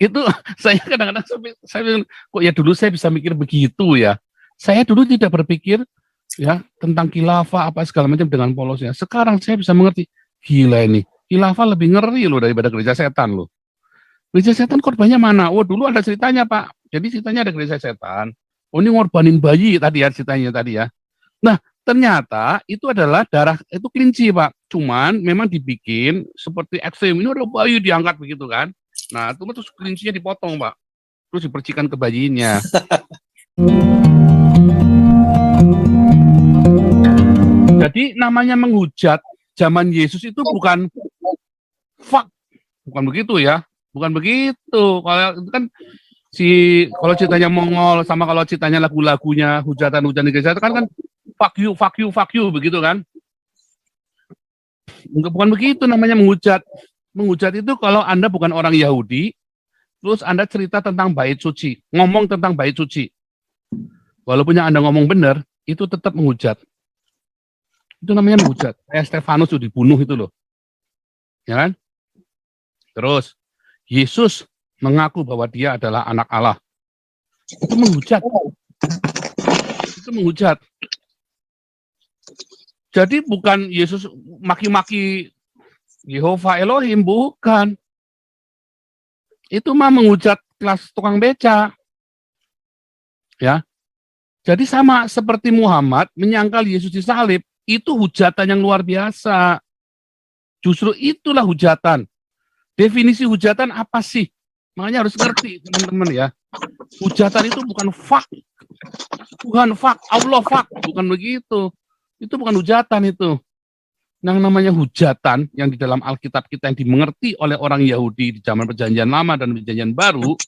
Itu saya kadang-kadang saya bilang, kok ya dulu saya bisa mikir begitu ya. Saya dulu tidak berpikir ya tentang khilafah apa segala macam dengan polosnya. Sekarang saya bisa mengerti, gila ini. Khilafah lebih ngeri loh daripada gereja setan loh. Gereja setan korbannya mana? Oh dulu ada ceritanya Pak. Jadi ceritanya ada gereja setan. Oh ini ngorbanin bayi tadi ya ceritanya tadi ya. Nah ternyata itu adalah darah itu kelinci Pak. Cuman memang dibikin seperti ekstrim. Ini ada bayi diangkat begitu kan. Nah itu terus kelincinya dipotong Pak. Terus dipercikan ke bayinya. Jadi namanya menghujat zaman Yesus itu bukan fuck, bukan begitu ya, bukan begitu. Kalau itu kan kalau ceritanya Mongol sama kalau ceritanya lagu-lagunya hujatan-hujatan di gereja itu kan fuck you, fuck you, fuck you begitu kan? Bukan begitu namanya menghujat. Menghujat itu kalau Anda bukan orang Yahudi, terus Anda cerita tentang bait suci, ngomong tentang bait suci. Walaupun yang Anda ngomong benar, itu tetap menghujat. Itu namanya menghujat. Kayak Stefanus itu dibunuh itu loh. Ya kan? Terus, Yesus mengaku bahwa dia adalah anak Allah. Itu menghujat. Itu menghujat. Jadi bukan Yesus maki-maki Yehova Elohim, bukan. Itu mah menghujat kelas tukang beca. Ya. Jadi sama seperti Muhammad menyangkal Yesus disalib, itu hujatan yang luar biasa. Justru itulah hujatan. Definisi hujatan apa sih? Makanya harus ngerti teman-teman ya. Hujatan itu bukan fak. Tuhan fak, Allah fak. Bukan begitu. Itu bukan hujatan itu. Yang namanya hujatan yang di dalam Alkitab kita yang dimengerti oleh orang Yahudi di zaman Perjanjian Lama dan Perjanjian Baru,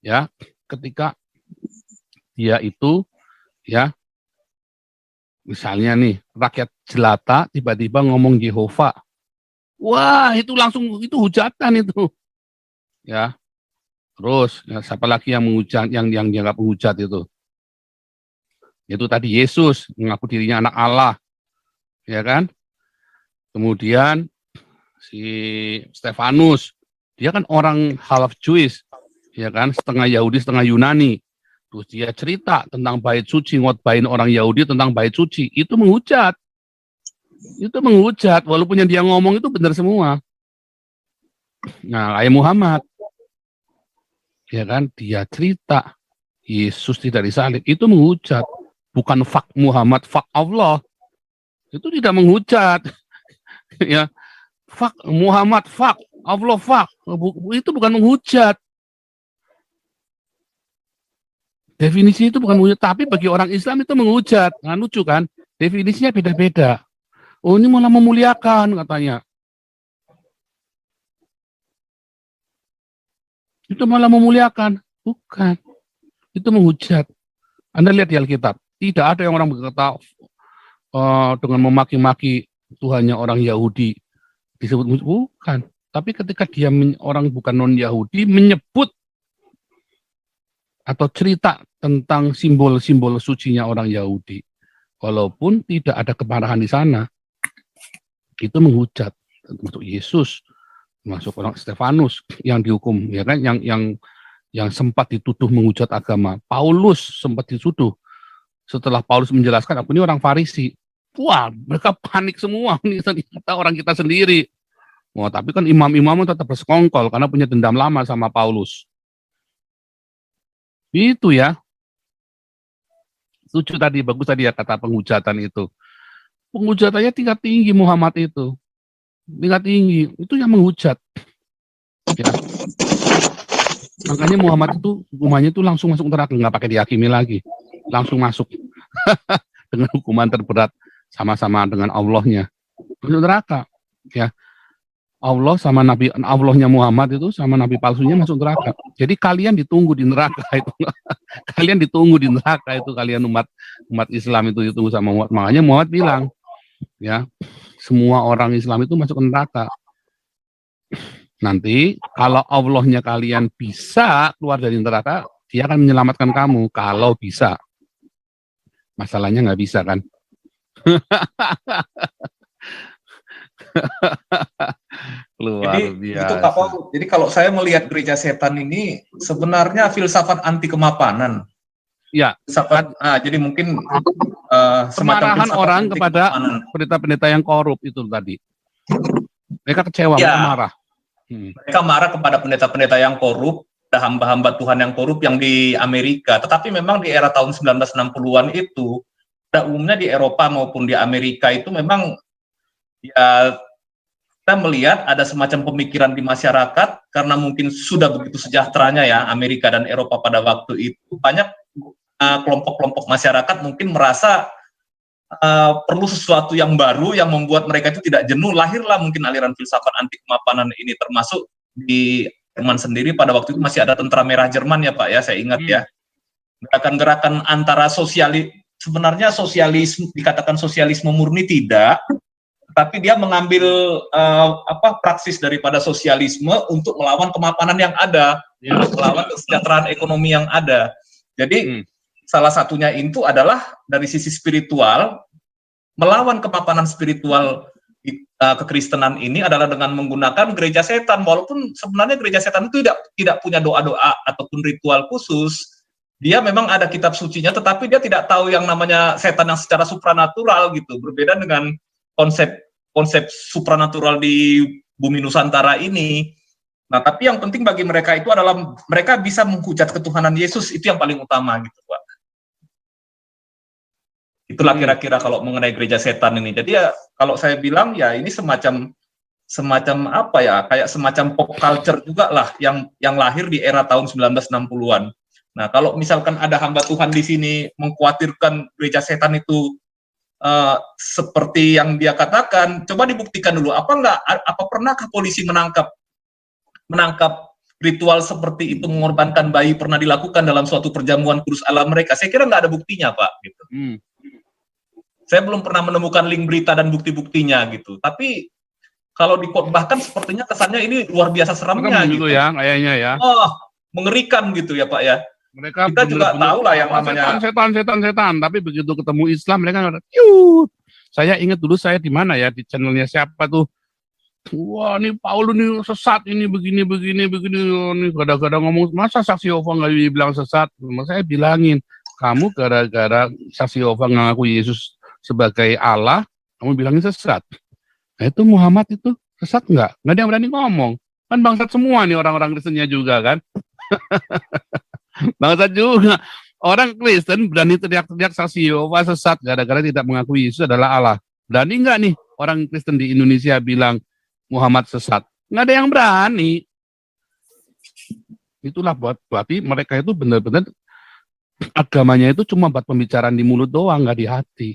ya, ketika dia itu, ya, misalnya nih rakyat jelata tiba-tiba ngomong Yehova, wah itu langsung itu hujatan itu, ya. Terus ya, siapa lagi yang menghujat, yang dianggap menghujat itu? Itu tadi Yesus mengaku dirinya anak Allah, ya kan? Kemudian si Stefanus, dia kan orang half Jewish, ya kan, setengah Yahudi setengah Yunani. Terus dia cerita tentang bait suci, ngotbahin orang Yahudi tentang bait suci, itu menghujat. Itu menghujat, walaupun yang dia ngomong itu benar semua. Nah, kayak Muhammad, ya kan, dia cerita Yesus tidak disalib, itu menghujat. Bukan fak Muhammad, fak Allah. Itu tidak menghujat. Ya, fak Muhammad, fak Allah, fak itu bukan menghujat. Definisi itu bukan menghujat, tapi bagi orang Islam itu menghujat. Nah, lucu kan? Definisinya beda-beda. Oh, ini malah memuliakan katanya. Itu malah memuliakan. Bukan. Itu menghujat. Anda lihat di Alkitab. Tidak ada yang orang berkata dengan memaki-maki Tuhannya orang Yahudi disebut bukan. Tapi ketika dia orang bukan non-Yahudi menyebut atau cerita tentang simbol-simbol sucinya orang Yahudi, walaupun tidak ada kemarahan di sana, itu menghujat. Termasuk Yesus, termasuk orang Stefanus yang dihukum, ya kan, yang sempat dituduh menghujat agama. Paulus sempat dituduh. Setelah Paulus menjelaskan, aku ini orang Farisi. Wah, mereka panik semua. Ini ternyata orang kita sendiri. Wah, tapi kan imam-imam tetap bersekongkol karena punya dendam lama sama Paulus. Itu ya. Lucu tadi, bagus tadi ya kata penghujatan itu. Penghujatannya tingkat tinggi Muhammad itu. Tingkat tinggi. Itu yang menghujat. Ya. Makanya Muhammad itu hukumannya itu langsung masuk neraka, nggak pakai dihakimi lagi. Langsung masuk. Dengan hukuman terberat. Sama-sama dengan Allahnya. Masuk neraka. Ya. Allah sama Nabi Allahnya Muhammad itu sama Nabi palsunya masuk neraka. Jadi kalian ditunggu di neraka itu. Kalian ditunggu di neraka itu, kalian umat Islam itu ditunggu sama Muhammad. Makanya Muhammad bilang, ya, semua orang Islam itu masuk ke neraka. Nanti kalau Allahnya kalian bisa keluar dari neraka, dia akan menyelamatkan kamu kalau bisa. Masalahnya nggak bisa kan? Luar Begitu Kak biasa. Paul. Jadi kalau saya melihat gereja setan ini sebenarnya filsafat anti kemapanan. Ya, Jadi mungkin semacam kemarahan filsafat orang anti kepada kemapanan. pendeta-pendeta yang korup itu tadi. Mereka kecewa, mereka Ya, marah. mereka marah kepada pendeta-pendeta yang korup, ada hamba-hamba Tuhan yang korup yang di Amerika. Tetapi memang di era tahun 1960-an itu, pada umumnya di Eropa maupun di Amerika itu memang ya kita melihat ada semacam pemikiran di masyarakat karena mungkin sudah begitu sejahteranya ya Amerika dan Eropa pada waktu itu, banyak kelompok-kelompok masyarakat mungkin merasa perlu sesuatu yang baru yang membuat mereka itu tidak jenuh. Lahirlah mungkin aliran filsafat anti kemapanan ini, termasuk di Jerman sendiri pada waktu itu masih ada Tentara Merah Jerman ya Pak ya, saya ingat ya. Gerakan-gerakan antara sebenarnya sosialisme, dikatakan sosialisme murni tidak, tapi dia mengambil praksis daripada sosialisme untuk melawan kemapanan yang ada, untuk melawan kesejahteraan ekonomi yang ada. Jadi salah satunya itu adalah dari sisi spiritual, melawan kemapanan spiritual kekristenan ini adalah dengan menggunakan gereja setan. Walaupun sebenarnya gereja setan itu tidak punya doa-doa ataupun ritual khusus, dia memang ada kitab sucinya, tetapi dia tidak tahu yang namanya setan yang secara supranatural gitu. Berbeda dengan konsep supranatural di bumi Nusantara ini. Nah, tapi yang penting bagi mereka itu adalah mereka bisa menghujat ketuhanan Yesus, itu yang paling utama gitu, Pak. Itulah kira-kira kalau mengenai gereja setan ini. Jadi ya kalau saya bilang ya ini semacam apa ya, kayak semacam pop culture juga lah yang lahir di era tahun 1960-an. Nah, kalau misalkan ada hamba Tuhan di sini mengkhawatirkan gereja setan itu seperti yang dia katakan, coba dibuktikan dulu. Apa pernahkah polisi menangkap ritual seperti itu, mengorbankan bayi pernah dilakukan dalam suatu perjamuan kudus Allah mereka? Saya kira nggak ada buktinya, Pak. Gitu. Saya belum pernah menemukan link berita dan bukti-buktinya gitu. Tapi kalau dikhotbahkan sepertinya kesannya ini luar biasa seramnya gitu. Ya, kayaknya ya. Mengerikan gitu ya Pak ya. Mereka kita juga tahu lah yang namanya setan, tapi begitu ketemu Islam mereka nggak ada. Yut. Saya ingat dulu saya di mana ya, di channelnya siapa tuh. Wah, ini Paul ini sesat, ini begini, ini gara-gara ngomong, masa saksi Yehova nggak dibilang sesat? Saya bilangin, kamu gara-gara saksi Yehova ngaku Yesus sebagai Allah, kamu bilangin sesat. Nah itu Muhammad itu sesat nggak? Nggak ada yang berani ngomong. Kan bangsat semua nih orang-orang Kristennya juga kan. Bangsat juga. Orang Kristen berani teriak-teriak saksi Yehova sesat gara-gara tidak mengakui Yesus adalah Allah. Berani nggak nih orang Kristen di Indonesia bilang Muhammad sesat? Nggak ada yang berani. Itulah berarti mereka itu benar-benar agamanya itu cuma buat pembicaraan di mulut doang, nggak di hati.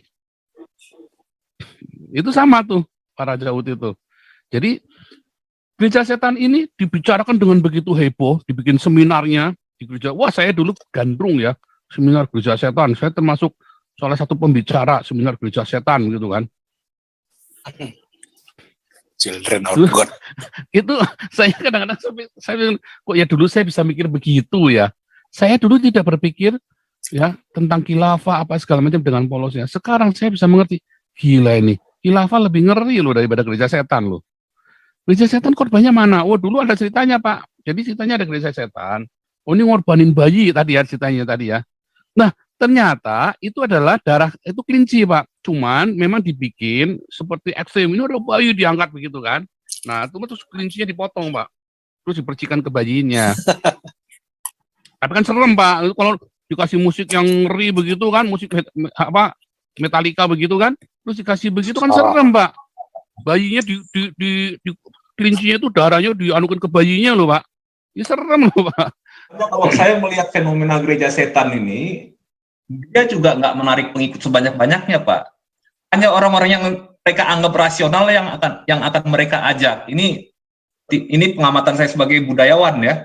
Itu sama tuh para Yahud itu. Jadi gereja setan ini dibicarakan dengan begitu heboh, dibikin seminarnya di gereja. Wah, saya dulu gandrung ya, seminar gereja setan. Saya termasuk salah satu pembicara seminar gereja setan gitu kan. Children of God. Itu saya kadang-kadang saya kok ya dulu saya bisa mikir begitu ya. Saya dulu tidak berpikir ya tentang khilafah apa segala macam dengan polosnya. Sekarang saya bisa mengerti, gila ini. Khilafah lebih ngeri loh daripada gereja setan loh. Gereja setan korbannya mana? Oh dulu ada ceritanya Pak. Jadi ceritanya ada gereja setan. Oh ini ngorbanin bayi tadi ya ceritanya tadi ya. Nah ternyata itu adalah darah, itu kelinci Pak. Cuman memang dibikin seperti ekstrem. Ini ada bayi diangkat begitu kan. Nah terus kelincinya dipotong Pak. Terus dipercikan ke bayinya. Tapi kan serem Pak. Kalau dikasih musik yang ngeri begitu kan. Musik apa Metallica begitu kan. Terus dikasih begitu kan serem Pak. Bayinya di kelincinya itu darahnya dianukan ke bayinya loh Pak. Ini serem loh Pak. Kalau saya melihat fenomena gereja setan ini, dia juga nggak menarik pengikut sebanyak-banyaknya Pak. Hanya orang-orang yang mereka anggap rasional yang akan mereka ajak. Ini pengamatan saya sebagai budayawan ya.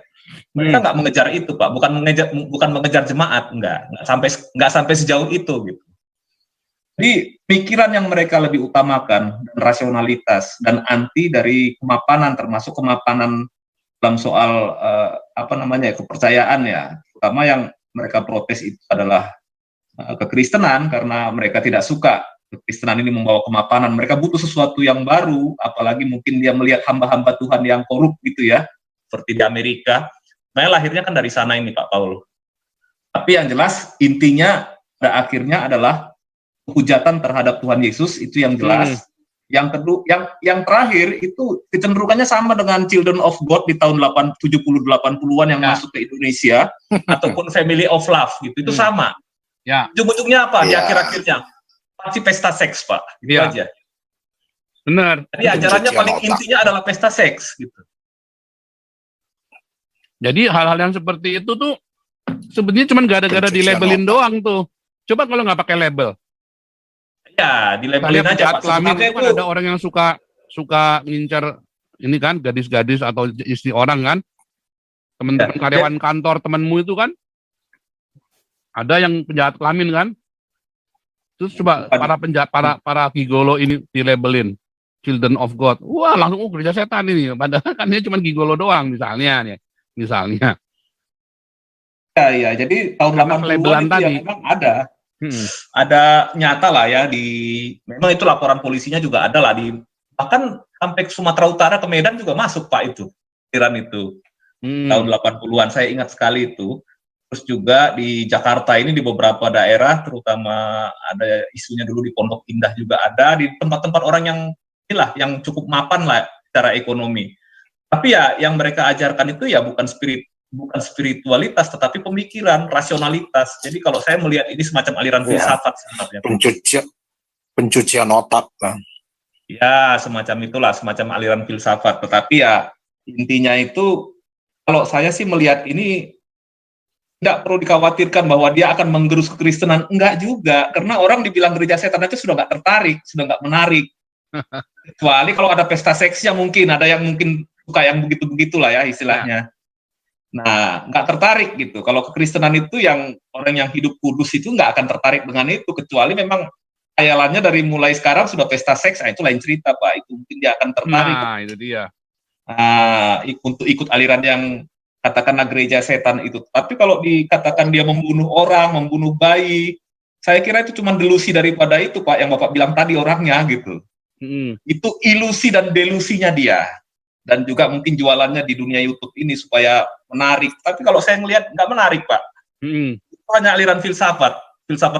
Mereka nggak mengejar itu Pak, bukan mengejar jemaat, nggak sampai sejauh itu gitu. Jadi pikiran yang mereka lebih utamakan, rasionalitas dan anti dari kemapanan, termasuk kemapanan dalam soal kepercayaan ya. Terutama yang mereka protes itu adalah kekristenan karena mereka tidak suka kekristenan ini membawa kemapanan. Mereka butuh sesuatu yang baru, apalagi mungkin dia melihat hamba-hamba Tuhan yang korup gitu ya, seperti di Amerika. Nah, lahirnya kan dari sana ini Pak Paul. Tapi yang jelas intinya pada akhirnya adalah hujatan terhadap Tuhan Yesus, itu yang jelas. Yang kedua, yang terakhir itu kecenderungannya sama dengan Children of God di tahun 70-80-an yang masuk ke Indonesia ataupun Family of Love gitu, itu sama. Ya. Ujung-ujungnya apa? Di akhir-akhirnya pasti pesta seks, Pak. Gitu aja. Benar. Jadi ajarannya paling intinya adalah pesta seks gitu. Jadi hal-hal yang seperti itu tuh sebenarnya cuma gara-gara dilabelin doang tuh. Coba kalau nggak pakai label. Ya, dilabelin aja Pak. Kelamin itu kan ada orang yang suka ngincar ini kan gadis-gadis atau istri orang kan. Teman-teman karyawan kantor temanmu itu kan ada yang penjahat kelamin kan. Terus coba para gigolo ini dilabelin Children of God. Wah, langsung gereja setan ini. Padahal kan dia cuma gigolo doang misalnya. Ya, jadi tahun 80-an itu ya memang ada nyata lah ya, memang itu laporan polisinya juga ada lah, bahkan sampai Sumatera Utara ke Medan juga masuk Pak itu aliran itu tahun 80-an, saya ingat sekali itu. Terus juga di Jakarta ini di beberapa daerah, terutama ada isunya dulu di Pondok Indah juga ada, di tempat-tempat orang yang inilah yang cukup mapan lah secara ekonomi. Tapi ya yang mereka ajarkan itu ya bukan spiritualitas, tetapi pemikiran, rasionalitas. Jadi kalau saya melihat ini semacam aliran filsafat sebenarnya. Pencucian otak. Ya, semacam itulah, semacam aliran filsafat. Tetapi ya intinya itu, kalau saya sih melihat ini tidak perlu dikhawatirkan bahwa dia akan menggerus kekristenan. Enggak juga, karena orang dibilang gereja setan itu sudah nggak tertarik, sudah nggak menarik. Kecuali kalau ada pesta seksnya mungkin, ada yang mungkin suka yang begitu-begitulah ya istilahnya. Nah, nggak tertarik gitu. Kalau kekristenan itu yang orang yang hidup kudus itu nggak akan tertarik dengan itu, kecuali memang khayalannya dari mulai sekarang sudah pesta seks, itu lain cerita Pak. Itu mungkin dia akan tertarik. Nah, itu dia. Untuk ikut aliran yang katakanlah gereja setan itu. Tapi kalau dikatakan dia membunuh orang, membunuh bayi, saya kira itu cuma delusi daripada itu Pak, yang Bapak bilang tadi orangnya gitu. Itu ilusi dan delusinya dia. Dan juga mungkin jualannya di dunia YouTube ini supaya menarik. Tapi kalau saya ngelihat nggak menarik Pak. Itu hanya aliran filsafat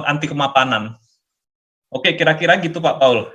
anti kemapanan. Oke, kira-kira gitu Pak Paul.